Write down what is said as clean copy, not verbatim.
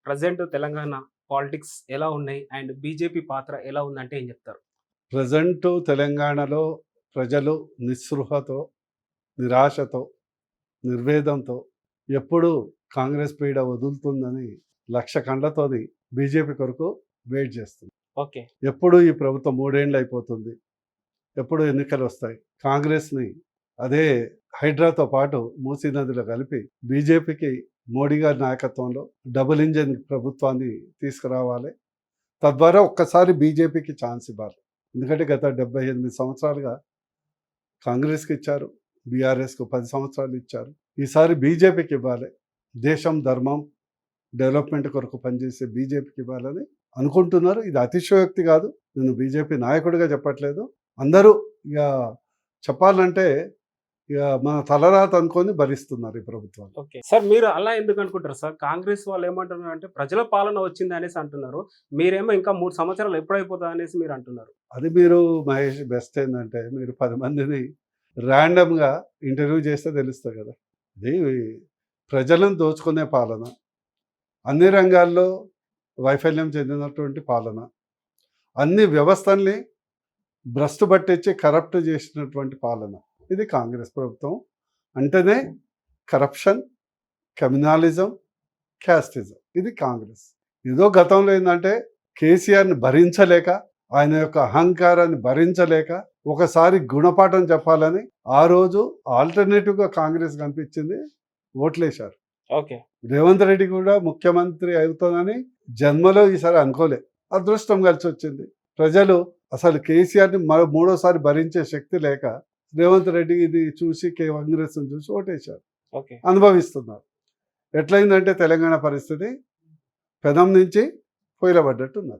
Present Telangana politics ఎలా ఉన్నాయి? And BJP పాత్ర ఎలా ఉందంటే ఏం చెప్తారు? ప్రజెంటు తెలంగాణలో ప్రజలు నిస్పృహతో, నిరాశతో, నిర్వేదంతో ఎప్పుడు కాంగ్రెస్ పీడ వదులుతుందని లక్ష కండ్లతోని బీజేపీ కొరకు వెయిట్ చేస్తుంది. ఓకే. ఎప్పుడు ఈ ప్రభుత్వం 3 ఏళ్ళు అయిపోతుంది, ఎప్పుడు ఎన్నికలు వస్తాయి, కాంగ్రెస్ని అదే హైడ్రాతో పాటు మూసీ నదిలో కలిపి బీజేపీకి మోడీ గారి నాయకత్వంలో డబుల్ ఇంజిన్ ప్రభుత్వాన్ని తీసుకురావాలి. తద్వారా ఒక్కసారి బీజేపీకి ఛాన్స్ ఇవ్వాలి. ఎందుకంటే గత 78 సంవత్సరాలుగా కాంగ్రెస్కి ఇచ్చారు, బీఆర్ఎస్కు 10 సంవత్సరాలు ఇచ్చారు. ఈసారి బీజేపీకి ఇవ్వాలి. దేశం ధర్మం డెవలప్మెంట్ కొరకు పనిచేసే బీజేపీకి ఇవ్వాలని అనుకుంటున్నారు. ఇది అతిశయోక్తి కాదు, నేను బీజేపీ నాయకుడిగా చెప్పట్లేదు. అందరూ ఇక చెప్పాలంటే ఇక మన తలరాత అనుకొని భరిస్తున్నారు ఈ ప్రభుత్వాలు. ఓకే సార్, మీరు అలా ఎందుకు అనుకుంటారు సార్? కాంగ్రెస్ వాళ్ళు ఏమంటున్నారు అంటే ప్రజల పాలన వచ్చింది అనేసి అంటున్నారు. మీరేమో ఇంకా 3 సంవత్సరాలు ఎప్పుడైపోతుంది అనేసి మీరు అంటున్నారు. అది మీరు మహేష్ బెస్ట్ ఏంటంటే మీరు 10 మందిని ర్యాండమ్గా ఇంటర్వ్యూ చేస్తే తెలుస్తుంది కదా. ఇది ప్రజలను దోచుకునే పాలన, అన్ని రంగాల్లో వైఫల్యం చెందినటువంటి పాలన, అన్ని వ్యవస్థల్ని భ్రష్టు పట్టించి కరప్ట్ చేసినటువంటి పాలన. ఇది కాంగ్రెస్ ప్రభుత్వం అంటేనే కరప్షన్, కమ్యూనలిజం, క్యాస్టిజం. ఇది కాంగ్రెస్. ఏదో గతంలో ఏంటంటే కేసీఆర్ని భరించలేక, ఆయన యొక్క అహంకారాన్ని భరించలేక ఒకసారి గుణపాఠం చెప్పాలని ఆ రోజు ఆల్టర్నేటివ్గా కాంగ్రెస్ కనిపించింది, ఓట్లేశారు. ఓకే. రేవంత్ రెడ్డి కూడా ముఖ్యమంత్రి అవుతానని జన్మలో ఈసారి అనుకోలే. అదృష్టం కలిసి వచ్చింది. ప్రజలు అసలు కేసీఆర్ని మూడోసారి భరించే శక్తి లేక రేవంత్ రెడ్డి ఇది చూసి కాంగ్రెస్ని చూసి ఓటేశారు. ఓకే. అనుభవిస్తున్నారు. ఎట్లయిందంటే తెలంగాణ పరిస్థితి పెనం నుంచి పొయ్యిలబడ్డట్టున్నారు.